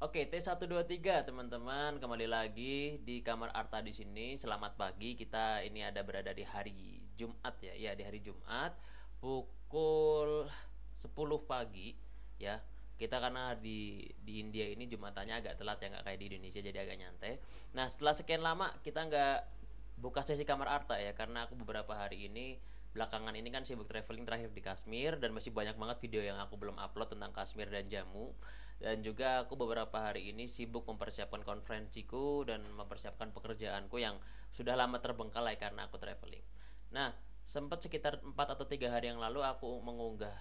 Oke, T123 teman-teman, kembali lagi di Kamar Arta di sini. Selamat pagi. Kita ini ada berada di hari Jumat ya. Ya, di hari Jumat pukul 10 pagi ya. Kita karena di India ini Jumatannya agak telat ya, nggak kayak di Indonesia, jadi agak nyantai. Nah, setelah sekian lama kita nggak buka sesi Kamar Arta ya, karena aku beberapa hari ini belakangan ini kan sibuk traveling, terakhir di Kashmir, dan masih banyak banget video yang aku belum upload tentang Kashmir dan jamu. Dan juga aku beberapa hari ini sibuk mempersiapkan konferensiku dan mempersiapkan pekerjaanku yang sudah lama terbengkalai karena aku traveling. Nah, sempat sekitar 4 atau 3 hari yang lalu aku mengunggah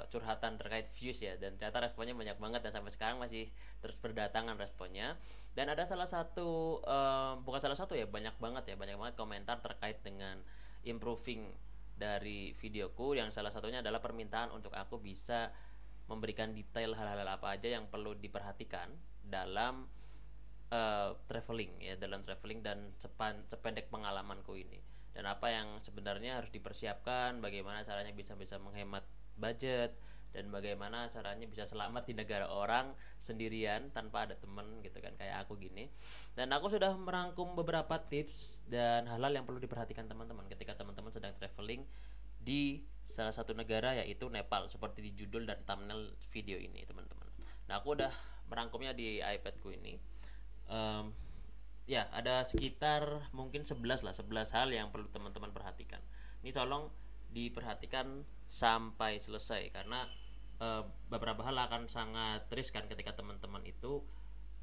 curhatan terkait views ya, dan ternyata responnya banyak banget dan sampai sekarang masih terus berdatangan responnya. Dan ada salah satu bukan salah satu ya, banyak banget komentar terkait dengan improving dari videoku, yang salah satunya adalah permintaan untuk aku bisa memberikan detail hal-hal apa aja yang perlu diperhatikan dalam traveling ya, dalam traveling dan sependek pengalamanku ini, dan apa yang sebenarnya harus dipersiapkan, bagaimana caranya bisa bisa menghemat budget, dan bagaimana caranya bisa selamat di negara orang sendirian tanpa ada temen gitu kan, kayak aku gini. Dan aku sudah merangkum beberapa tips dan hal-hal yang perlu diperhatikan teman-teman ketika teman-teman sedang traveling di salah satu negara, yaitu Nepal, seperti di judul dan thumbnail video ini teman-teman. Nah, aku udah merangkumnya di iPadku ini. um, Ya, ada sekitar mungkin 11 hal yang perlu teman-teman perhatikan. Ini tolong diperhatikan sampai selesai, karena beberapa hal akan sangat riskan ketika teman-teman itu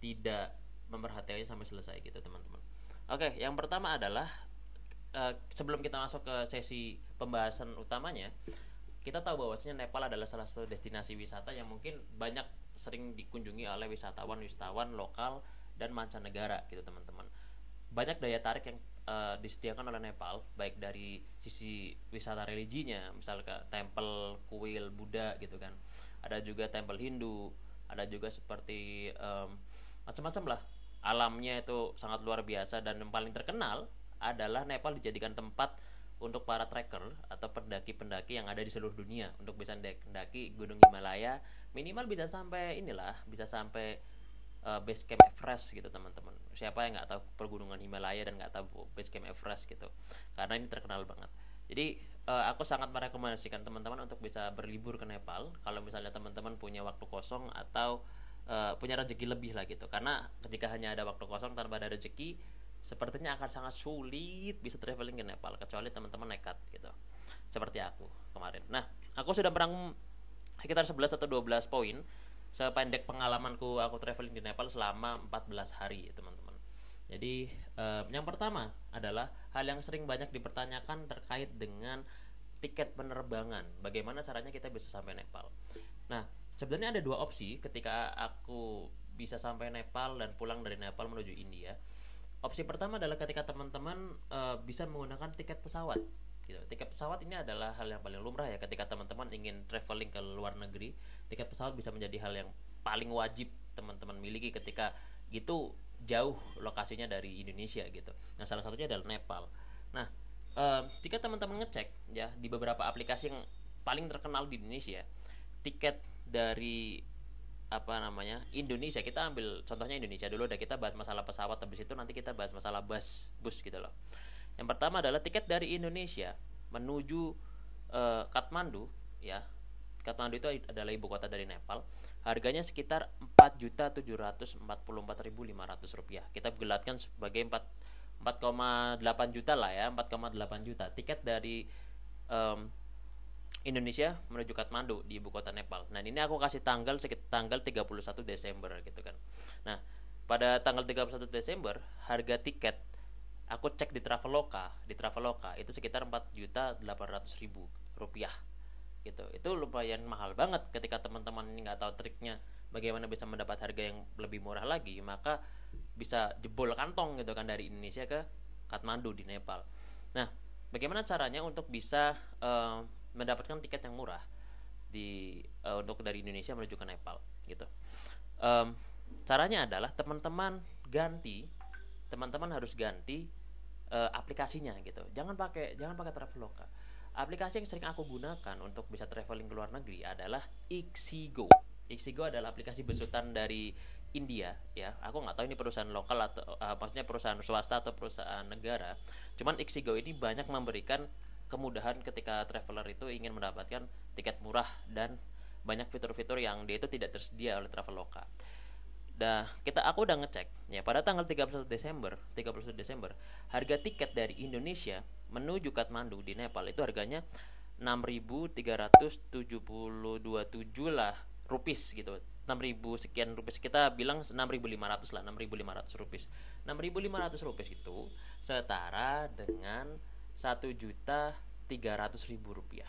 tidak memperhatikannya sampai selesai gitu teman-teman. Oke, yang pertama adalah sebelum kita masuk ke sesi pembahasan utamanya, kita tahu bahwasanya Nepal adalah salah satu destinasi wisata yang mungkin banyak sering dikunjungi oleh wisatawan lokal dan mancanegara gitu teman-teman. Banyak daya tarik yang disediakan oleh Nepal, baik dari sisi wisata religinya, misal ke tempel, kuil Buddha gitu kan. Ada juga tempel Hindu, ada juga seperti macam-macam lah. Alamnya itu sangat luar biasa, dan yang paling terkenal adalah Nepal dijadikan tempat untuk para trekker atau pendaki-pendaki yang ada di seluruh dunia untuk bisa mendaki Gunung Himalaya. Minimal bisa sampai bisa sampai base camp Everest gitu teman-teman. Siapa yang nggak tahu pergunungan Himalaya dan nggak tahu base camp Everest gitu, karena ini terkenal banget. Jadi aku sangat merekomendasikan teman-teman untuk bisa berlibur ke Nepal kalau misalnya teman-teman punya waktu kosong atau punya rezeki lebih lah gitu. Karena ketika hanya ada waktu kosong tanpa ada rezeki, sepertinya akan sangat sulit bisa traveling ke Nepal, kecuali teman-teman nekat gitu, seperti aku kemarin. Nah, aku sudah merangkum sekitar 11 atau 12 poin sependek pengalamanku aku traveling di Nepal selama 14 hari teman-teman. Jadi yang pertama adalah hal yang sering banyak dipertanyakan terkait dengan tiket penerbangan. Bagaimana caranya kita bisa sampai Nepal? Nah, sebenarnya ada dua opsi ketika aku bisa sampai Nepal dan pulang dari Nepal menuju India. Opsi pertama adalah ketika teman-teman bisa menggunakan tiket pesawat. Gitu. Tiket pesawat ini adalah hal yang paling lumrah ya ketika teman-teman ingin traveling ke luar negeri. Tiket pesawat bisa menjadi hal yang paling wajib teman-teman miliki ketika itu jauh lokasinya dari Indonesia gitu. Nah, salah satunya adalah Nepal. Nah, jika teman-teman ngecek ya di beberapa aplikasi yang paling terkenal di Indonesia, tiket dari Indonesia, kita ambil contohnya Indonesia dulu, udah kita bahas masalah pesawat, habis itu nanti kita bahas masalah bus gitu loh. Yang pertama adalah tiket dari Indonesia menuju Kathmandu ya. Kathmandu itu adalah ibu kota dari Nepal. Harganya sekitar 4.744.500 rupiah. Kita bulatkan sebagai 4,8 juta lah ya, 4,8 juta tiket dari Indonesia menuju Kathmandu di ibu kota Nepal. Nah, ini aku kasih tanggal sekitar tanggal 31 Desember gitu kan. Nah, pada tanggal 31 Desember harga tiket aku cek di Traveloka itu sekitar 4.800.000 rupiah gitu. Itu lumayan mahal banget. Ketika teman-teman ini nggak tahu triknya bagaimana bisa mendapat harga yang lebih murah lagi, maka bisa jebol kantong gitu kan dari Indonesia ke Kathmandu di Nepal. Nah, bagaimana caranya untuk bisa mendapatkan tiket yang murah untuk dari Indonesia menuju ke Nepal gitu? Caranya adalah teman-teman harus ganti aplikasinya gitu. Jangan pakai Traveloka. Aplikasi yang sering aku gunakan untuk bisa traveling ke luar negeri adalah Ixigo. Ixigo adalah aplikasi besutan dari India ya, aku nggak tahu ini perusahaan lokal atau maksudnya perusahaan swasta atau perusahaan negara. Cuman Ixigo ini banyak memberikan kemudahan ketika traveler itu ingin mendapatkan tiket murah dan banyak fitur-fitur yang dia itu tidak tersedia oleh Traveloka. Aku udah ngecek ya, pada tanggal 31 Desember harga tiket dari Indonesia menuju Kathmandu di Nepal itu harganya 6.372 lah rupiah gitu. 6.000 sekian rupiah, kita bilang 6.500 lah, 6.500 rupiah. 6.500 rupiah itu setara dengan 1.300.000 rupiah.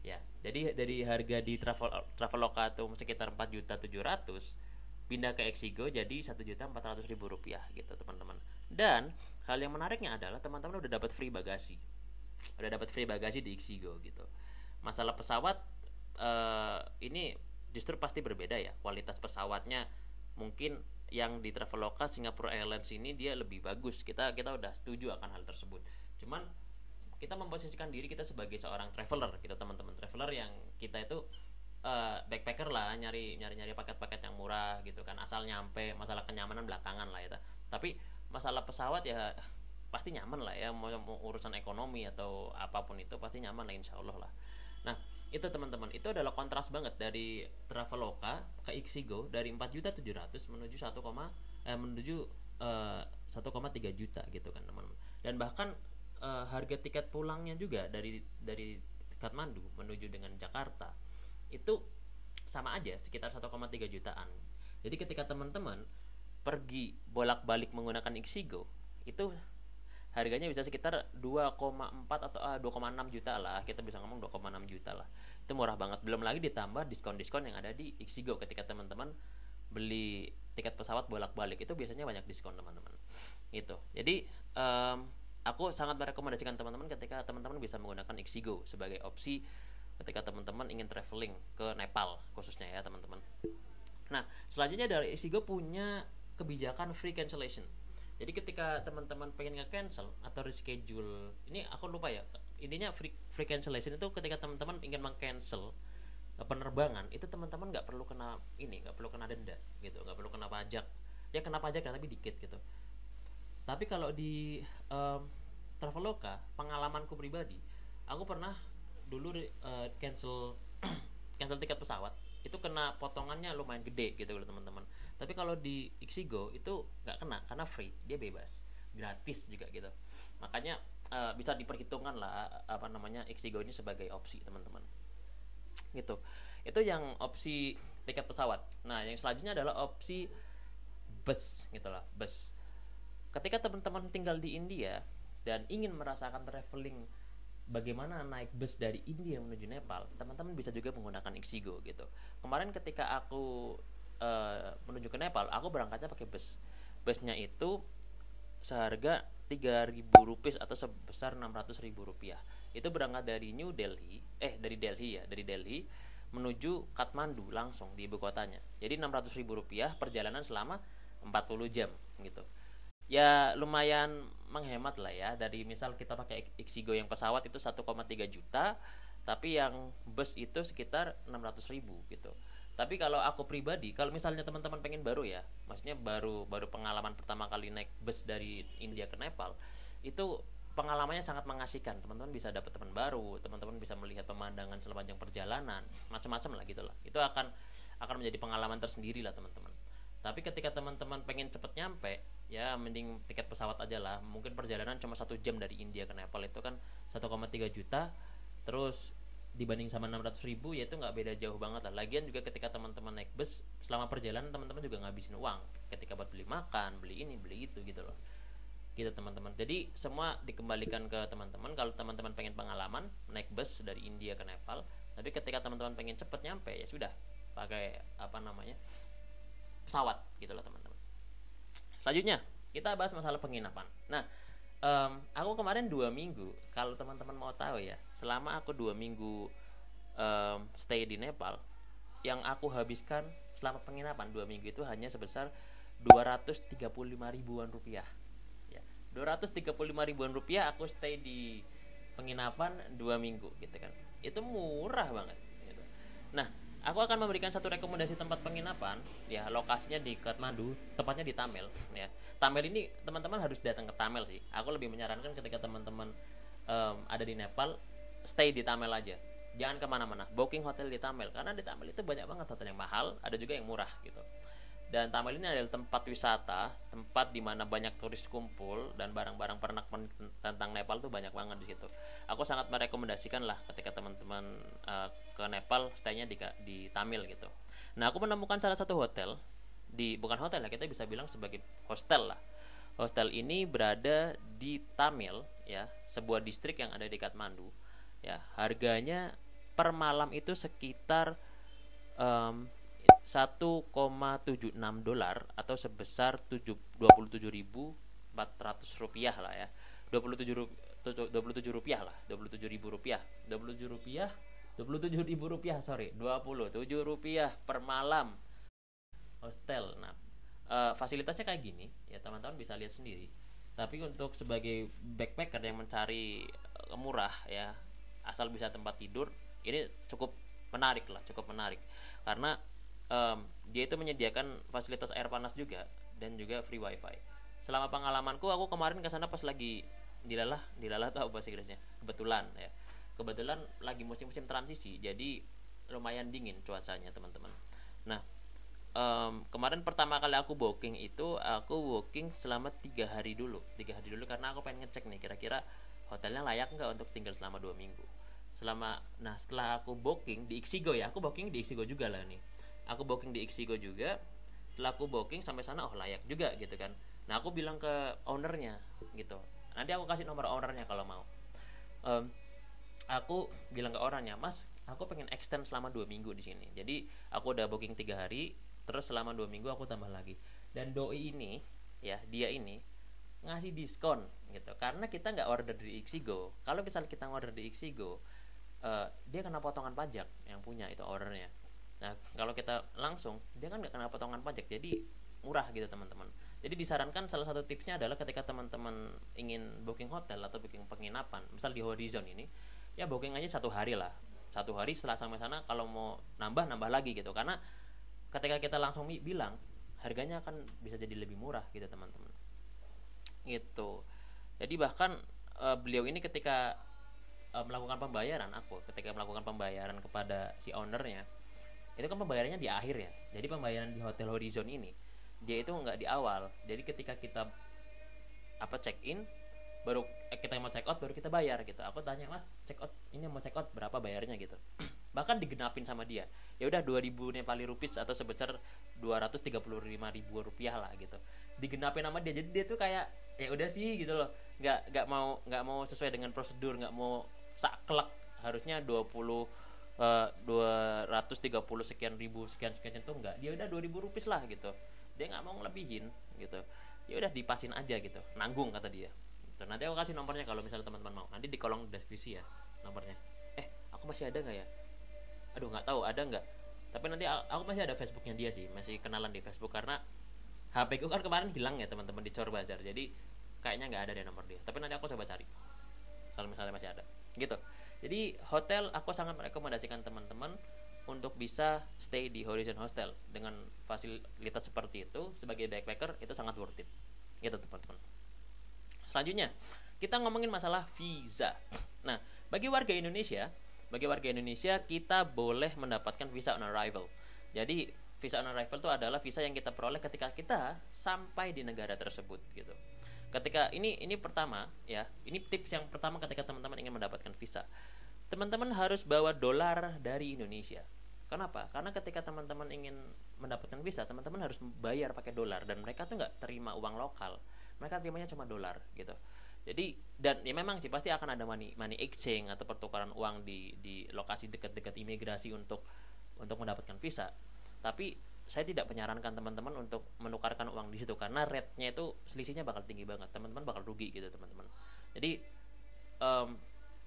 Ya, jadi dari harga di Traveloka itu sekitar 4.700.000 pindah ke Exigo jadi 1.400.000 rupiah gitu teman-teman. Dan hal yang menariknya adalah teman-teman udah dapat free bagasi, di Exigo gitu. Masalah pesawat ini justru pasti berbeda ya, kualitas pesawatnya mungkin yang di Traveloka Singapore Airlines ini dia lebih bagus. Kita udah setuju akan hal tersebut. Cuman kita memposisikan diri kita sebagai seorang traveler gitu teman-teman, traveler yang kita itu backpacker lah, nyari paket-paket yang murah gitu kan, asal nyampe. Masalah kenyamanan belakangan lah ya, tapi masalah pesawat ya pasti nyaman lah ya, mau urusan ekonomi atau apapun itu pasti nyaman lah, insya Allah lah. Nah itu teman-teman, itu adalah kontras banget dari Traveloka ke Ixigo, dari 4.700.000 menuju 1,3 juta gitu kan teman-teman. Dan bahkan harga tiket pulangnya juga dari Kathmandu menuju dengan Jakarta itu sama aja, sekitar 1,3 jutaan. Jadi ketika teman-teman pergi bolak-balik menggunakan Ixigo itu harganya bisa sekitar 2,4 atau 2,6 juta lah, kita bisa ngomong 2,6 juta lah. Itu murah banget, belum lagi ditambah diskon-diskon yang ada di Ixigo ketika teman-teman beli tiket pesawat bolak-balik, itu biasanya banyak diskon teman-teman gitu. Jadi aku sangat merekomendasikan teman-teman ketika teman-teman bisa menggunakan Ixigo sebagai opsi ketika teman-teman ingin traveling ke Nepal khususnya ya teman-teman. Nah selanjutnya dari Ixigo punya kebijakan free cancellation. Jadi ketika teman-teman pengen nge-cancel atau reschedule, ini aku lupa ya, intinya free cancellation itu ketika teman-teman ingin meng-cancel penerbangan, itu teman-teman nggak perlu kena denda gitu, nggak perlu kena pajak. Ya kena pajak tapi dikit gitu. Tapi kalau di Traveloka, pengalamanku pribadi, aku pernah dulu cancel tiket pesawat itu kena potongannya lumayan gede gitu loh teman-teman. Tapi kalau di Ixigo itu nggak kena karena free, dia bebas, gratis juga gitu. Makanya bisa diperhitungkan lah Ixigo ini sebagai opsi teman-teman gitu. Itu yang opsi tiket pesawat. Nah yang selanjutnya adalah opsi bus gitu lah, bus. Ketika teman-teman tinggal di India dan ingin merasakan traveling bagaimana naik bus dari India menuju Nepal, teman-teman bisa juga menggunakan Ixigo gitu. Kemarin ketika aku menuju ke Nepal, aku berangkatnya pakai bus. Busnya itu seharga 3.000 rupiah atau sebesar 600.000 rupiah. Itu berangkat dari dari Delhi menuju Kathmandu langsung di ibu kotanya. Jadi 600.000 rupiah perjalanan selama 40 jam gitu. Ya lumayan menghemat lah ya, dari misal kita pakai Ixigo yang pesawat itu 1,3 juta, tapi yang bus itu sekitar 600.000 gitu. Tapi kalau aku pribadi, kalau misalnya teman-teman pengen baru ya, maksudnya baru pengalaman pertama kali naik bus dari India ke Nepal, itu pengalamannya sangat mengasihkan. Teman-teman bisa dapat teman baru, teman-teman bisa melihat pemandangan sepanjang perjalanan, macam-macam lah gitu lah. Itu akan menjadi pengalaman tersendiri lah teman-teman. Tapi ketika teman-teman pengen cepet nyampe, ya mending tiket pesawat aja lah. Mungkin perjalanan cuma 1 jam dari India ke Nepal, itu kan 1,3 juta, terus dibanding sama 600.000 ya itu nggak beda jauh banget lah. Lagian juga ketika teman-teman naik bus, selama perjalanan teman-teman juga ngabisin uang ketika buat beli makan, beli ini, beli itu gitu loh. Gitu teman-teman. Jadi semua dikembalikan ke teman-teman. Kalau teman-teman pengen pengalaman naik bus dari India ke Nepal, tapi ketika teman-teman pengen cepet nyampe, ya sudah pakai pesawat gitu loh teman-teman. Selanjutnya kita bahas masalah penginapan. Nah aku kemarin 2 minggu, kalau teman-teman mau tahu ya, selama aku 2 minggu stay di Nepal, yang aku habiskan selama penginapan 2 minggu itu hanya sebesar 235 ribuan rupiah ya. 235 ribuan rupiah aku stay di penginapan 2 minggu gitu kan. Itu murah banget gitu. Nah Aku akan memberikan satu rekomendasi tempat penginapan, ya lokasinya di Kathmandu, tepatnya di Tamil, ya. Tamil ini teman-teman harus datang ke Tamil sih. Aku lebih menyarankan ketika teman-teman ada di Nepal, stay di Tamil aja. Jangan kemana-mana, booking hotel di Tamil, karena di Tamil itu banyak banget hotel yang mahal, ada juga yang murah gitu. Dan Tamil ini adalah tempat wisata, tempat di mana banyak turis kumpul dan barang-barang pernak-pernik tentang Nepal tuh banyak banget di situ. Aku sangat merekomendasikan lah ketika teman-teman ke Nepal, stay-nya di Tamil gitu. Nah, aku menemukan salah satu hotel di, bukan hotel ya, kita bisa bilang sebagai hostel lah. Hostel ini berada di Tamil ya, sebuah distrik yang ada di Kathmandu. Ya, harganya per malam itu sekitar 1,76 dolar atau sebesar 27.400 rupiah lah ya. 27 rupiah lah, 27.000 rupiah, 27 rupiah, 27.000 rupiah, sorry, 27 rupiah per malam hostel. Nah, fasilitasnya kayak gini ya, teman-teman bisa lihat sendiri. Tapi untuk sebagai backpacker yang mencari murah ya, asal bisa tempat tidur, ini cukup menarik lah, cukup menarik karena dia itu menyediakan fasilitas air panas juga dan juga free wifi. Selama pengalamanku, aku kemarin ke sana pas lagi dilalah tuh apa bahasa Inggrisnya, kebetulan lagi musim-musim transisi, jadi lumayan dingin cuacanya teman-teman. Nah, kemarin pertama kali aku booking selama 3 hari dulu karena aku pengen ngecek nih kira-kira hotelnya layak nggak untuk tinggal selama 2 minggu. Setelah aku booking di Ixigo ya, aku booking di Ixigo juga lah nih. Aku booking di Ixigo juga. Setelah aku booking sampai sana, layak juga gitu kan. Nah, aku bilang ke ownernya gitu. Nanti aku kasih nomor ownernya kalau mau. Aku bilang ke ownernya, Mas, aku pengen extend selama 2 minggu di sini. Jadi aku udah booking 3 hari, terus selama 2 minggu aku tambah lagi. Dan doi ini ya, dia ini ngasih diskon gitu. Karena kita nggak order di Ixigo. Kalau misalnya kita order di Ixigo, dia kena potongan pajak yang punya itu ordernya. Nah, kalau kita langsung, dia kan nggak kena potongan pajak, jadi murah gitu teman-teman. Jadi disarankan, salah satu tipsnya adalah ketika teman-teman ingin booking hotel atau booking penginapan, misal di Horizon ini, ya booking aja 1 hari lah. 1 hari setelah sampai sana, kalau mau nambah lagi gitu. Karena ketika kita langsung bilang, harganya akan bisa jadi lebih murah gitu teman-teman. Gitu. Jadi bahkan beliau ini ketika melakukan pembayaran kepada si ownernya, itu kan pembayarannya di akhir ya. Jadi pembayaran di Hotel Horizon ini dia itu nggak di awal. Jadi ketika kita check in, baru kita mau check out baru kita bayar gitu. Aku tanya, Mas, check out ini mau check out berapa bayarnya gitu. Bahkan digenapin sama dia. Ya udah 2.000 Nepali rupiah atau sebesar 235.000 rupiah lah gitu. Digenapin sama dia. Jadi dia tuh kayak ya udah sih gitu loh. Nggak mau sesuai dengan prosedur, nggak mau saklek harusnya 230 sekian ribu sekian itu enggak, dia udah 2.000 rupiah lah gitu, dia nggak mau ngelebihin gitu. Ya udah dipasin aja gitu, nanggung kata dia gitu. Nanti aku kasih nomornya kalau misalnya teman-teman mau, nanti di kolom deskripsi ya nomornya. Aku masih ada nggak ya, aduh nggak tahu ada nggak, tapi nanti aku masih ada Facebooknya dia sih, masih kenalan di Facebook karena HP ku kan kemarin hilang ya teman-teman di Chor Bazar, jadi kayaknya nggak ada deh nomor dia, tapi nanti aku coba cari kalau misalnya masih ada gitu. Jadi hotel aku sangat merekomendasikan teman-teman untuk bisa stay di Horizon Hostel dengan fasilitas seperti itu. Sebagai backpacker itu sangat worth it gitu teman-teman. Selanjutnya kita ngomongin masalah visa. Nah, bagi warga Indonesia kita boleh mendapatkan visa on arrival. Jadi visa on arrival itu adalah visa yang kita peroleh ketika kita sampai di negara tersebut gitu. Ketika ini pertama ya, ini tips yang pertama ketika teman-teman ingin mendapatkan visa. Teman-teman harus bawa dolar dari Indonesia. Kenapa? Karena ketika teman-teman ingin mendapatkan visa, teman-teman harus bayar pakai dolar dan mereka tuh nggak terima uang lokal. Mereka terimanya cuma dolar gitu. Jadi dan ya memang sih pasti akan ada money exchange atau pertukaran uang di lokasi dekat-dekat imigrasi untuk mendapatkan visa. Tapi saya tidak menyarankan teman-teman untuk menukarkan uang di situ karena rate-nya itu selisihnya bakal tinggi banget. Teman-teman bakal rugi gitu teman-teman. Jadi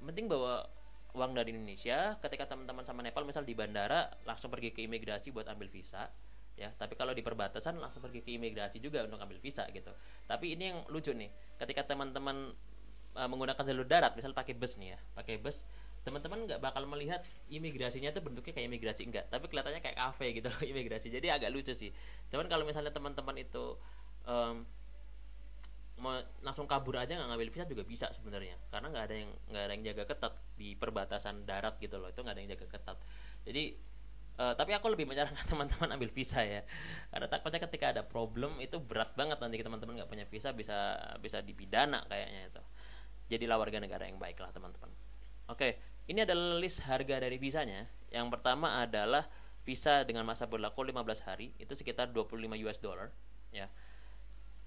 penting bawa uang dari Indonesia. Ketika teman-teman sama Nepal misal di bandara langsung pergi ke imigrasi buat ambil visa ya. Tapi kalau di perbatasan langsung pergi ke imigrasi juga untuk ambil visa gitu. Tapi ini yang lucu nih, ketika teman-teman menggunakan jalur darat misal pakai bus nih ya, teman-teman nggak bakal melihat imigrasinya tuh bentuknya kayak imigrasi, enggak, tapi kelihatannya kayak kafe gitu loh imigrasi. Jadi agak lucu sih. Cuman kalau misalnya teman-teman itu mau langsung kabur aja nggak ngambil visa juga bisa sebenarnya, karena nggak ada yang jaga ketat di perbatasan darat gitu loh, itu nggak ada yang jaga ketat. Jadi tapi aku lebih menyarankan teman-teman ambil visa ya, karena takutnya ketika ada problem itu berat banget, nanti teman-teman nggak punya visa bisa dipidana kayaknya itu. Jadilah warga negara yang baik lah teman-teman. Oke, ini adalah list harga dari visanya. Yang pertama adalah visa dengan masa berlaku 15 hari, itu sekitar 25 US dollar ya.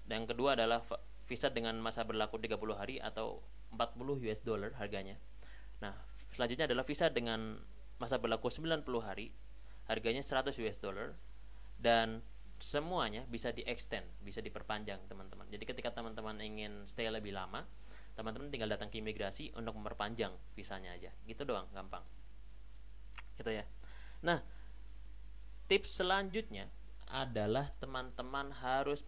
Dan yang kedua adalah visa dengan masa berlaku 30 hari atau 40 US dollar harganya. Nah, selanjutnya adalah visa dengan masa berlaku 90 hari, harganya 100 US dollar, dan semuanya bisa di-extend, bisa diperpanjang teman-teman. Jadi ketika teman-teman ingin stay lebih lama, teman-teman tinggal datang ke imigrasi untuk memperpanjang visanya aja. Gitu doang, gampang. Gitu ya. Nah, tips selanjutnya adalah teman-teman harus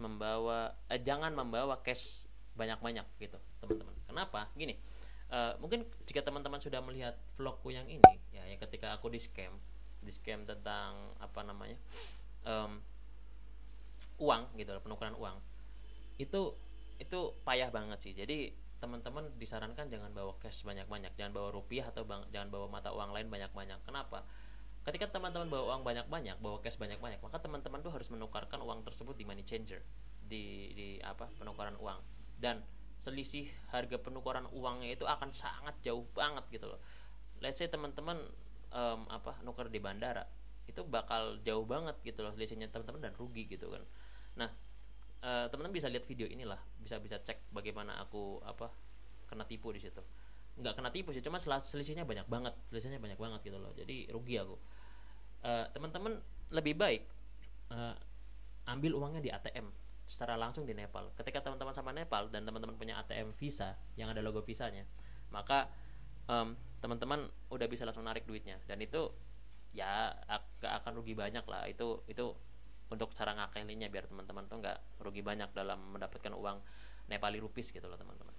jangan membawa cash banyak-banyak gitu teman-teman. Kenapa? Gini, mungkin jika teman-teman sudah melihat vlogku yang ini ya, yang ketika aku di scam tentang uang gitu, penukaran uang, itu payah banget sih. Jadi teman-teman disarankan jangan bawa cash banyak-banyak, jangan bawa rupiah atau jangan bawa mata uang lain banyak-banyak. Kenapa? Ketika teman-teman bawa uang banyak-banyak, bawa cash banyak-banyak, maka teman-teman tuh harus menukarkan uang tersebut di money changer, di penukaran uang, dan selisih harga penukaran uangnya itu akan sangat jauh banget gitu loh. Let's say teman-teman nukar di bandara, itu bakal jauh banget gitu loh selisihnya teman-teman, dan rugi gitu kan. Nah, teman-teman bisa lihat video inilah, bisa cek bagaimana aku kena tipu di situ. Nggak kena tipu sih, cuma selisihnya banyak banget gitu loh, jadi rugi aku. Teman-teman lebih baik ambil uangnya di ATM secara langsung di Nepal. Ketika teman-teman sama Nepal dan teman-teman punya ATM Visa yang ada logo visanya, maka teman-teman udah bisa langsung narik duitnya, dan itu ya gak akan rugi banyak lah. Itu untuk cara ngakalinya biar teman-teman tuh nggak rugi banyak dalam mendapatkan uang Nepali rupiah gitu loh teman-teman.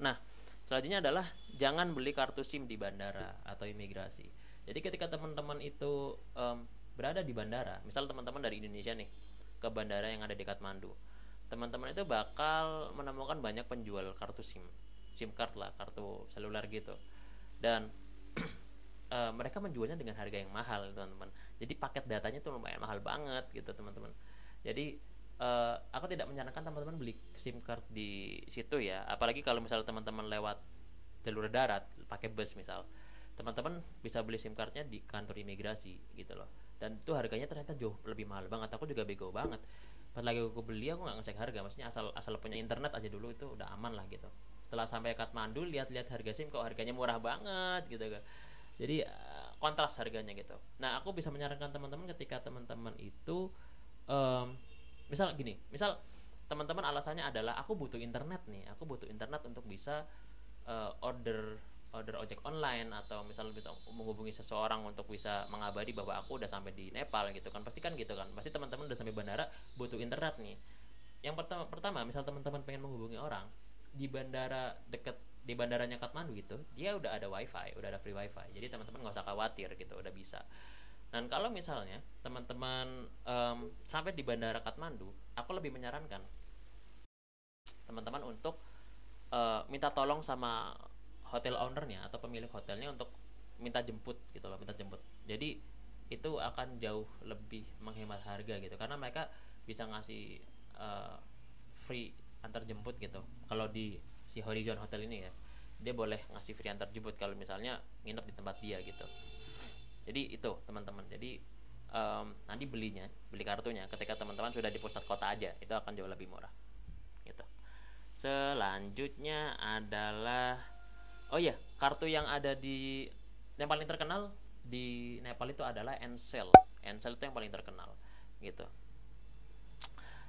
Nah, selanjutnya adalah jangan beli kartu SIM di bandara atau imigrasi. Jadi ketika teman-teman itu berada di bandara, misal teman-teman dari Indonesia nih ke bandara yang ada di Kathmandu, teman-teman itu bakal menemukan banyak penjual kartu SIM card lah, kartu seluler gitu, dan mereka menjualnya dengan harga yang mahal teman-teman. Jadi paket datanya tuh lumayan mahal banget gitu teman-teman. Jadi aku tidak menyarankan teman-teman beli SIM card di situ ya, apalagi kalau misalnya teman-teman lewat jalur darat pakai bus misal, teman-teman bisa beli SIM cardnya di kantor imigrasi gitu loh, dan itu harganya ternyata jauh lebih mahal banget. Aku juga bego banget, pas lagi aku beli aku nggak ngecek harga, maksudnya asal punya internet aja dulu itu udah aman lah gitu. Setelah sampai Kathmandu, lihat-lihat harga SIM, kok harganya murah banget gitu kan. Jadi kontras harganya gitu. Nah, aku bisa menyarankan teman-teman ketika teman-teman itu misal teman-teman alasannya adalah aku butuh internet untuk bisa order ojek online, atau misal menghubungi seseorang untuk bisa mengabari bahwa aku udah sampai di Nepal gitu kan. Pasti teman-teman udah sampai bandara butuh internet nih. Yang pertama misal teman-teman pengen menghubungi orang di bandara dekat di bandaranya Kathmandu gitu, dia udah ada wifi, udah ada free wifi, jadi teman-teman nggak usah khawatir gitu, udah bisa. Dan kalau misalnya teman-teman sampai di bandara Kathmandu, aku lebih menyarankan teman-teman untuk minta tolong sama hotel ownernya atau pemilik hotelnya untuk minta jemput gitu loh, jadi itu akan jauh lebih menghemat harga gitu, karena mereka bisa ngasih free antar jemput gitu. Kalau di si Horizon Hotel ini ya, dia boleh ngasih free antar jemput kalau misalnya nginep di tempat dia gitu. Jadi itu teman-teman, jadi nanti beli kartunya ketika teman-teman sudah di pusat kota aja, itu akan jauh lebih murah gitu. Selanjutnya adalah kartu yang ada yang paling terkenal di Nepal itu adalah Ncell itu yang paling terkenal gitu.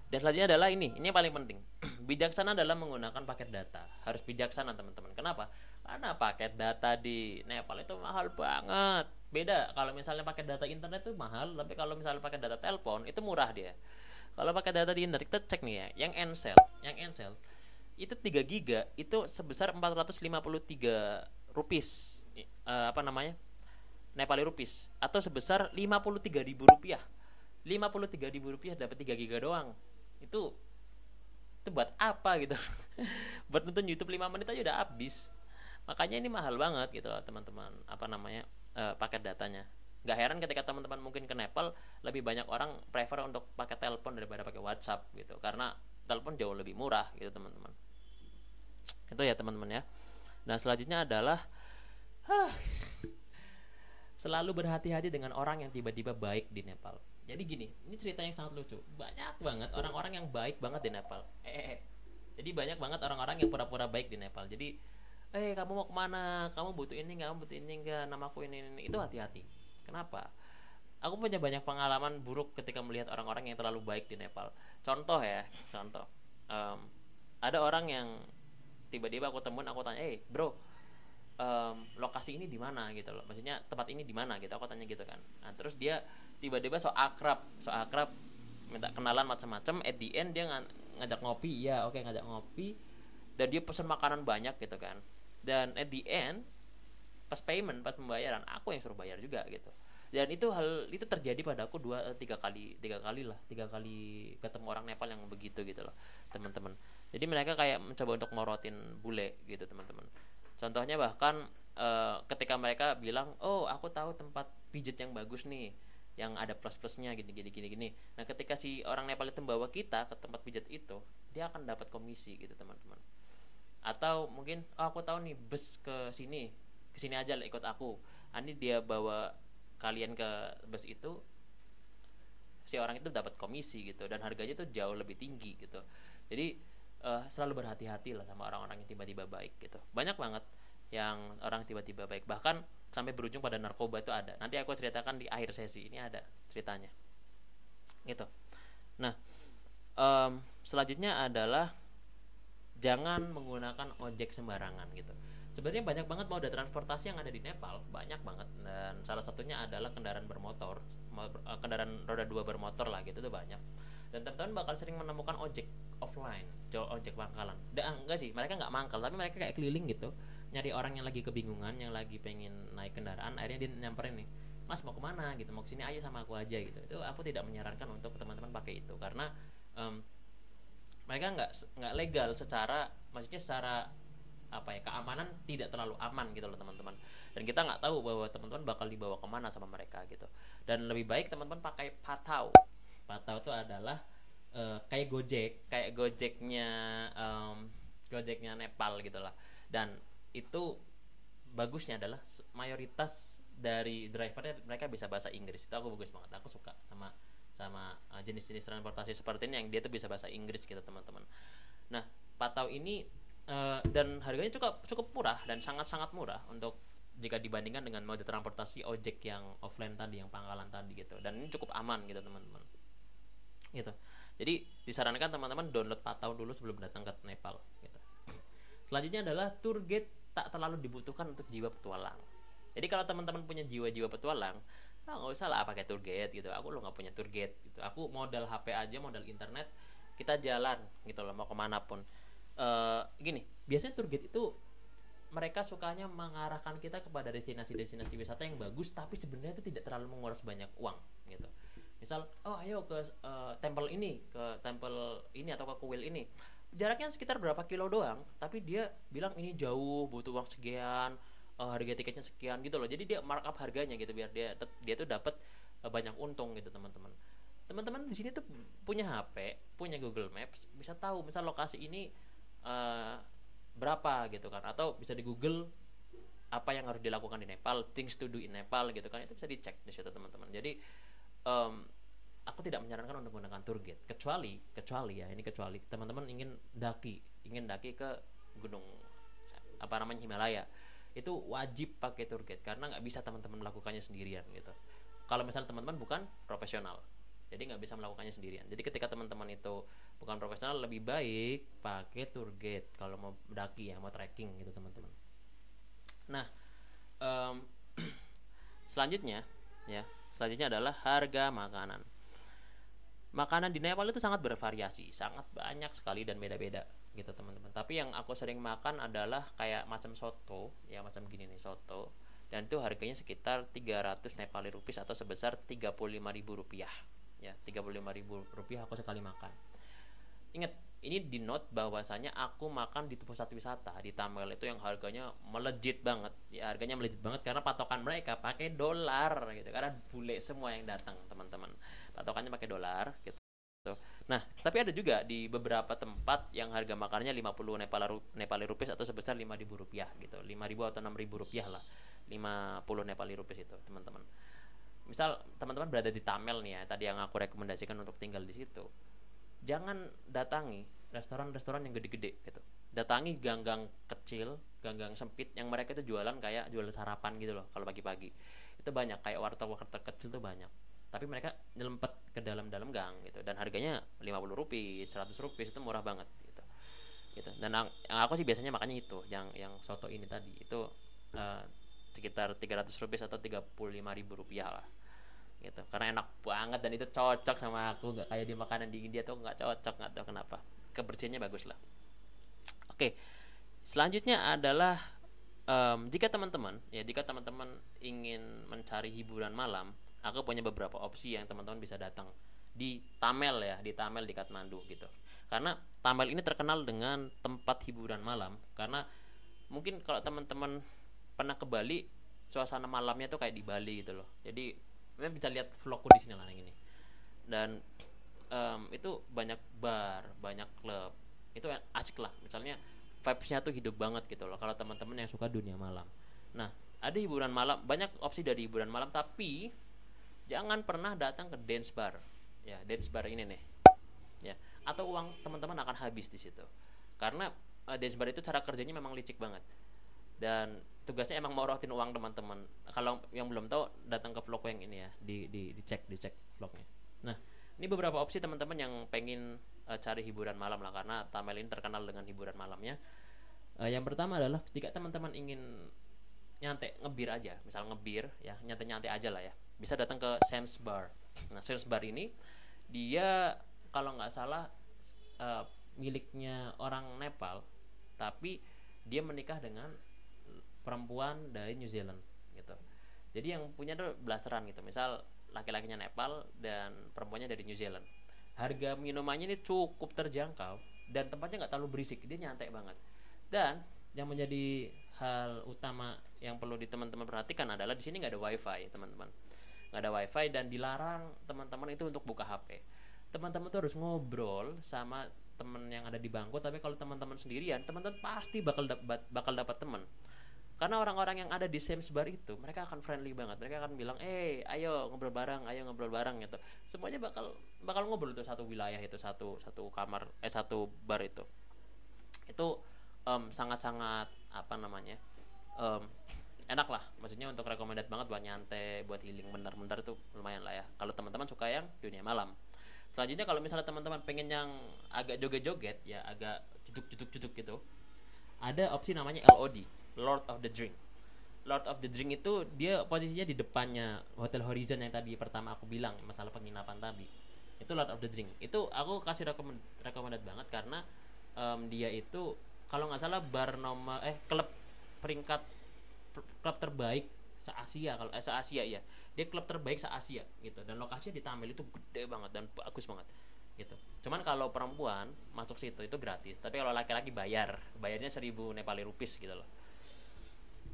Dan selanjutnya adalah ini yang paling penting. Bijaksana dalam menggunakan paket data. Harus bijaksana teman-teman. Kenapa? Karena paket data di Nepal itu mahal banget. Beda kalau misalnya paket data internet itu mahal, tapi kalau misalnya paket data telepon itu murah dia. Kalau paket data di internet, kita cek nih ya, yang Ncell itu 3 giga itu sebesar 453 rupis, apa namanya, Nepali rupis, atau sebesar 53.000 rupiah. 53.000 rupiah dapat 3 giga doang. Itu buat apa gitu? Buat nonton YouTube 5 menit aja udah habis. Makanya ini mahal banget gitu loh teman-teman, apa namanya, paket datanya. Gak heran ketika teman-teman mungkin ke Nepal, lebih banyak orang prefer untuk pakai telepon daripada pakai WhatsApp gitu, karena telepon jauh lebih murah gitu teman-teman. Itu ya teman-teman ya. Nah selanjutnya adalah selalu berhati-hati dengan orang yang tiba-tiba baik di Nepal. Jadi gini, ini cerita yang sangat lucu. Banyak banget orang-orang yang baik banget di Nepal. Jadi banyak banget orang-orang yang pura-pura baik di Nepal. Jadi, kamu mau kemana? Kamu butuh ini nggak? Kamu butuh ini nggak? Namaku ini. Itu hati-hati. Kenapa? Aku punya banyak pengalaman buruk ketika melihat orang-orang yang terlalu baik di Nepal. Contoh ya, ada orang yang tiba-tiba aku temuin, aku tanya, bro, lokasi ini di mana gitu loh, maksudnya tempat ini di mana gitu, aku tanya gitu kan. Nah terus dia tiba-tiba so akrab minta kenalan macam-macam, at the end dia ngajak ngopi, ya oke, ngajak ngopi, dan dia pesen makanan banyak gitu kan, dan at the end pas pembayaran aku yang suruh bayar juga gitu. Dan hal itu terjadi pada aku tiga kali ketemu orang Nepal yang begitu gitu loh teman-teman. Jadi mereka kayak mencoba untuk morotin bule gitu teman-teman. Contohnya bahkan ketika mereka bilang, oh aku tahu tempat pijat yang bagus nih, yang ada plus-plusnya gini. Nah ketika si orang Nepal itu membawa kita ke tempat pijat itu, dia akan dapat komisi gitu teman-teman. Atau mungkin, oh aku tahu nih bus ke sini aja lah, ikut aku. Ini dia bawa kalian ke bus itu, si orang itu dapat komisi gitu, dan harganya tuh jauh lebih tinggi gitu. Jadi selalu berhati-hati lah sama orang-orang yang tiba-tiba baik gitu. Banyak banget yang orang tiba-tiba baik, bahkan sampai berujung pada narkoba itu ada. Nanti aku ceritakan di akhir sesi ini, ada ceritanya gitu. Nah selanjutnya adalah jangan menggunakan ojek sembarangan gitu. Sebenarnya banyak banget moda transportasi yang ada di Nepal, banyak banget, dan salah satunya adalah kendaraan bermotor, kendaraan roda 2 bermotor lah gitu, tuh banyak. Dan teman-teman bakal sering menemukan ojek offline, ojek pangkalan. Enggak sih, mereka nggak mangkal, tapi mereka kayak keliling gitu, nyari orang yang lagi kebingungan, yang lagi pengen naik kendaraan. Akhirnya dia nyamperin nih, mas mau kemana gitu, mau kesini ayo sama aku aja gitu. Itu aku tidak menyarankan untuk teman-teman pakai itu, karena mereka nggak legal maksudnya secara keamanan tidak terlalu aman gitu loh teman-teman. Dan kita nggak tahu bahwa teman-teman bakal dibawa kemana sama mereka gitu. Dan lebih baik teman-teman pakai Patau. Patau itu adalah kayak Gojeknya Nepal gitulah. Dan itu bagusnya adalah mayoritas dari drivernya mereka bisa bahasa Inggris. Itu aku bagus banget. Aku suka sama jenis-jenis transportasi seperti ini yang dia tuh bisa bahasa Inggris gitu teman-teman. Nah Patau ini dan harganya cukup murah dan sangat-sangat murah untuk jika dibandingkan dengan mode transportasi ojek yang offline tadi, yang pangkalan tadi gitu. Dan ini cukup aman gitu teman-teman gitu. Jadi disarankan teman-teman download Patau dulu sebelum datang ke Nepal gitu. Selanjutnya adalah tour guide tak terlalu dibutuhkan untuk jiwa petualang. Jadi kalau teman-teman punya jiwa-jiwa petualang, nggak usah lah pakai tour guide gitu. Aku lo nggak punya tour guide gitu. Aku modal HP aja, modal internet, kita jalan gitu loh, mau kemana pun. Gini, biasanya tour guide itu mereka sukanya mengarahkan kita kepada destinasi-destinasi wisata yang bagus, tapi sebenarnya itu tidak terlalu menguras banyak uang gitu. Misal, oh ayo ke temple ini atau ke kuil ini. Jaraknya sekitar berapa kilo doang, tapi dia bilang ini jauh, butuh uang sekian, harga tiketnya sekian gitu loh. Jadi dia markup harganya gitu biar dia tuh dapat banyak untung gitu teman-teman. Teman-teman di sini tuh punya HP, punya Google Maps, bisa tahu misal lokasi ini berapa gitu kan, atau bisa di Google apa yang harus dilakukan di Nepal, things to do in Nepal gitu kan, itu bisa dicek di situ teman-teman. Jadi aku tidak menyarankan untuk menggunakan tour guide kecuali teman-teman ingin daki ke gunung Himalaya, itu wajib pakai tour guide karena nggak bisa teman-teman melakukannya sendirian gitu. Kalau misalnya teman-teman bukan profesional, jadi nggak bisa melakukannya sendirian. Jadi ketika teman-teman itu bukan profesional, lebih baik pakai tour guide kalau mau mendaki ya, mau trekking gitu teman-teman. Nah selanjutnya adalah harga makanan. makanan di Nepal itu sangat bervariasi, sangat banyak sekali dan beda-beda gitu teman-teman. Tapi yang aku sering makan adalah kayak macam soto, ya macam gini nih soto. Dan itu harganya sekitar 300 Nepali rupiah atau sebesar 35.000 rupiah. Ya, 35.000 rupiah aku sekali makan. Ingat, ini di note bahwasanya aku makan di pusat wisata di Tamel itu yang harganya melejit banget. Ya, harganya melejit banget karena patokan mereka pakai dolar gitu. Karena bule semua yang datang, teman-teman. Patokannya pakai dolar gitu. Nah, tapi ada juga di beberapa tempat yang harga makannya 50 Nepali rupiah atau sebesar 5.000 rupiah gitu. 5.000 atau 6.000 rupiah lah. 50 Nepali rupiah itu, teman-teman. Misal teman-teman berada di Tamel nih ya, tadi yang aku rekomendasikan untuk tinggal di situ. Jangan datangi restoran-restoran yang gede-gede gitu. Datangi gang-gang kecil, gang-gang sempit yang mereka itu jualan kayak jual sarapan gitu loh kalau pagi-pagi. Itu banyak kayak warteg-warteg kecil tuh banyak. Tapi mereka nyelempet ke dalam-dalam gang gitu dan harganya 50 rupiah, 100 rupiah itu murah banget gitu. Gitu. Dan yang aku sih biasanya makannya itu, yang soto ini tadi itu sekitar 300 rupiah atau 35.000 rupiah lah gitu, karena enak banget dan itu cocok sama aku, nggak kayak di makanan di India tuh nggak cocok, nggak tahu kenapa, kebersihannya bagus lah. Oke, selanjutnya adalah jika teman-teman ingin mencari hiburan malam, aku punya beberapa opsi yang teman-teman bisa datang di Tamel ya, di Tamel di Kathmandu gitu. Karena Tamel ini terkenal dengan tempat hiburan malam, karena mungkin kalau teman-teman pernah ke Bali, suasana malamnya tuh kayak di Bali gitu loh. Jadi memang bisa lihat vlogku di sini lah yang ini. Dan itu banyak bar, banyak klub. Itu asik lah. Misalnya vibes-nya tuh hidup banget gitu loh kalau teman-teman yang suka dunia malam. Nah, ada hiburan malam, banyak opsi dari hiburan malam, tapi jangan pernah datang ke dance bar. Ya, dance bar ini nih. Ya, atau uang teman-teman akan habis di situ. Karena dance bar itu cara kerjanya memang licik banget. Dan tugasnya emang morotin uang teman-teman. Kalau yang belum tahu datang ke vlog yang ini ya, dicek vlognya. Nah, ini beberapa opsi teman-teman yang pengen cari hiburan malam lah, karena Tamel ini terkenal dengan hiburan malamnya. Yang pertama adalah ketika teman-teman ingin nyantai ngebir aja, misal ngebir ya, nyantai-nyantai aja lah ya, bisa datang ke Sam's Bar. Nah, Sam's Bar ini dia kalau nggak salah miliknya orang Nepal, tapi dia menikah dengan perempuan dari New Zealand gitu. Jadi yang punya tuh blasteran gitu. Misal laki-lakinya Nepal dan perempuannya dari New Zealand. Harga minumannya ini cukup terjangkau dan tempatnya nggak terlalu berisik. Dia nyantai banget. Dan yang menjadi hal utama yang perlu teman-teman perhatikan adalah di sini nggak ada wifi, teman-teman. Nggak ada wifi dan dilarang teman-teman itu untuk buka HP. Teman-teman tuh harus ngobrol sama teman yang ada di bangku. Tapi kalau teman-teman sendirian, teman-teman pasti bakal dapat teman. Karena orang-orang yang ada di Sam's Bar itu, mereka akan friendly banget. Mereka akan bilang, ayo ngobrol bareng gitu. Semuanya bakal ngobrol itu satu wilayah itu, satu kamar, satu bar itu. Itu sangat-sangat enak lah. Maksudnya untuk recommended banget buat nyantai, buat healing benar-benar itu lumayan lah ya. Kalau teman-teman suka yang dunia malam. Selanjutnya kalau misalnya teman-teman pengen yang agak joget-joget ya, agak cuduk-cuduk gitu, ada opsi namanya LOD, Lord of the Drink. Lord of the Drink itu dia posisinya di depannya Hotel Horizon yang tadi pertama aku bilang masalah penginapan tadi. Itu Lord of the Drink. Itu aku kasih recommended banget karena dia itu kalau nggak salah klub peringkat klub terbaik se-Asia, kalau se-Asia ya. Dia klub terbaik se-Asia gitu, dan lokasinya di Tamil itu gede banget dan bagus banget gitu. Cuman kalau perempuan masuk situ itu gratis, tapi kalau laki-laki bayarnya 1.000 Nepali rupiah gitu loh.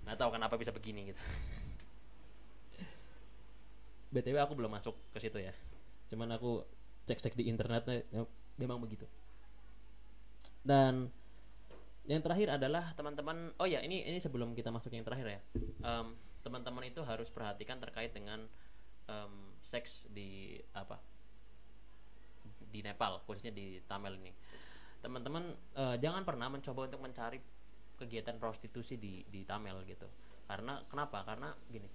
Nggak tahu kenapa bisa begini gitu. BTW aku belum masuk ke situ ya, cuman aku cek di internet memang begitu. Dan yang terakhir adalah teman-teman, ini sebelum kita masuk yang terakhir ya, teman-teman itu harus perhatikan terkait dengan seks di Nepal, khususnya di Tamil ini. Teman-teman jangan pernah mencoba untuk mencari kegiatan prostitusi di Tamil gitu. Kenapa? Karena gini,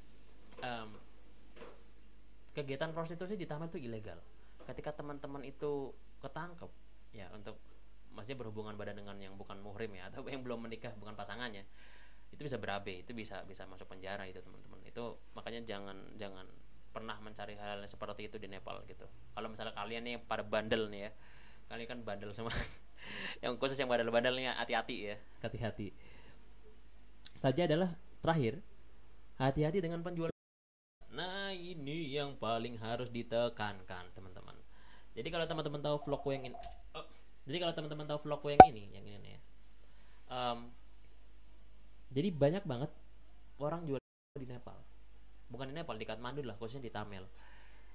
kegiatan prostitusi di Tamil itu ilegal. Ketika teman-teman itu ketangkep ya, untuk maksudnya berhubungan badan dengan yang bukan muhrim ya, atau yang belum menikah, bukan pasangannya, itu bisa berabe, itu bisa masuk penjara itu teman-teman. Itu makanya jangan pernah mencari hal seperti itu di Nepal gitu. Kalau misalnya kalian nih pada bandel nih ya, kalian kan bandel semua. Yang khusus yang bandel-bandelnya hati-hati ya, hati-hati. Saja adalah terakhir, hati-hati dengan penjual. Nah ini yang paling harus ditekankan teman-teman. Jadi kalau teman-teman tahu vlogku yang ini, yang ini nih ya. Jadi banyak banget orang jual di Nepal. Bukan di Nepal, di Kathmandu lah, khususnya di Tamil.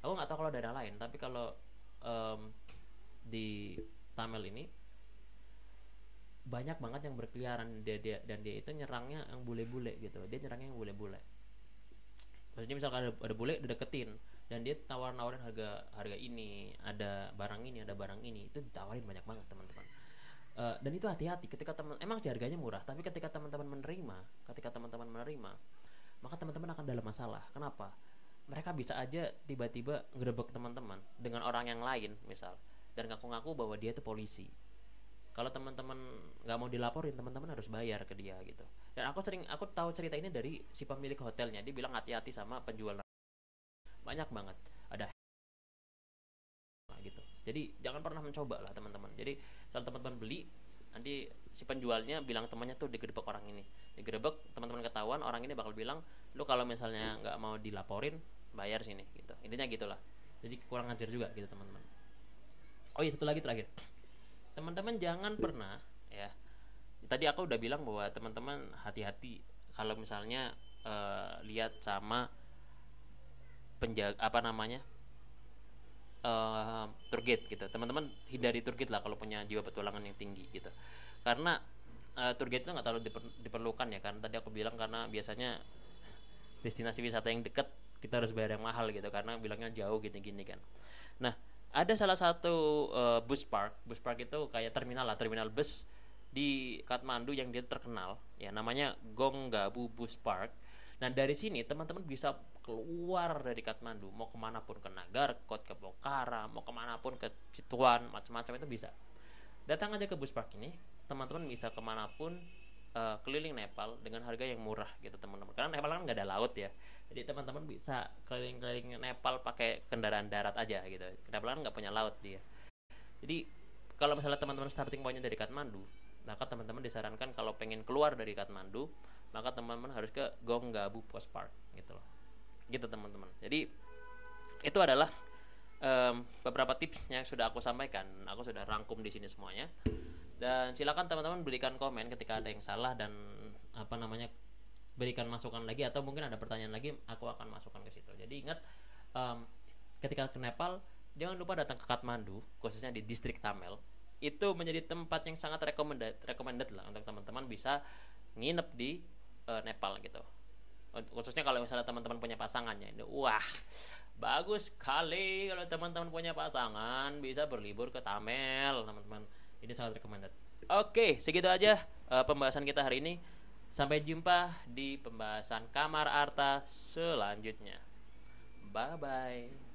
Aku nggak tahu kalau daerah lain, tapi kalau di Tamil ini banyak banget yang berkeliaran dan dia itu nyerangnya yang bule-bule gitu. Dia nyerangnya yang bule-bule. Maksudnya misalkan ada bule dideketin dan dia nawarin harga ini, ada barang ini, itu ditawarin banyak banget teman-teman. Dan itu hati-hati ketika emang harganya murah, tapi ketika teman-teman menerima, maka teman-teman akan dalam masalah. Kenapa? Mereka bisa aja tiba-tiba ngerebek teman-teman dengan orang yang lain misal, dan ngaku-ngaku bahwa dia itu polisi. Kalau teman-teman nggak mau dilaporin, teman-teman harus bayar ke dia gitu. Dan aku tahu cerita ini dari si pemilik hotelnya. Dia bilang hati-hati sama penjual. Banyak banget ada gitu. Jadi jangan pernah mencoba lah teman-teman. Jadi saat teman-teman beli, nanti si penjualnya bilang temannya tuh digerebek orang ini. Digerebek, teman-teman ketahuan, orang ini bakal bilang, lu kalau misalnya nggak mau dilaporin, bayar sini gitu. Intinya gitulah. Jadi kurang ajar juga gitu teman-teman. Oh iya, satu lagi terakhir. Teman-teman jangan pernah ya. Tadi aku udah bilang bahwa teman-teman hati-hati kalau misalnya lihat sama penjaga tour guide gitu. Teman-teman hindari tour guide lah kalau punya jiwa petualangan yang tinggi gitu. Karena tour guide itu nggak terlalu diperlukan ya kan. Tadi aku bilang karena biasanya destinasi wisata yang dekat kita harus bayar yang mahal gitu karena bilangnya jauh gini-gini kan. Nah, ada salah satu bus park itu kayak terminal bus di Kathmandu yang dia terkenal ya, namanya Gonggabu Bus Park. Nah dari sini teman-teman bisa keluar dari Kathmandu, mau kemanapun, ke Nagarkot, ke Pokhara, mau kemanapun, ke Chitwan, macam-macam itu bisa. Datang aja ke bus park ini, teman-teman bisa kemanapun, keliling Nepal dengan harga yang murah gitu teman-teman. Karena Nepal kan nggak ada laut ya, jadi teman-teman bisa keliling-keliling Nepal pakai kendaraan darat aja gitu. Nepal kan nggak punya laut dia. Jadi kalau misalnya teman-teman starting pointnya dari Kathmandu, maka teman-teman disarankan kalau pengen keluar dari Kathmandu, maka teman-teman harus ke Gonggabu Bus Park gitu loh. Gitu teman-teman. Jadi itu adalah beberapa tips yang sudah aku sampaikan. Aku sudah rangkum di sini semuanya. Dan silakan teman-teman berikan komen ketika ada yang salah dan berikan masukan lagi, atau mungkin ada pertanyaan lagi, aku akan masukkan ke situ. Jadi ingat, ketika ke Nepal jangan lupa datang ke Kathmandu, khususnya di distrik Tamil. Itu menjadi tempat yang sangat recommended lah untuk teman-teman bisa nginep di Nepal gitu. Khususnya kalau misalnya teman-teman punya pasangannya, wah bagus sekali kalau teman-teman punya pasangan bisa berlibur ke Tamil teman-teman. Ini sangat recommended. Oke, segitu aja pembahasan kita hari ini. Sampai jumpa di pembahasan Kamar Arta selanjutnya. Bye bye.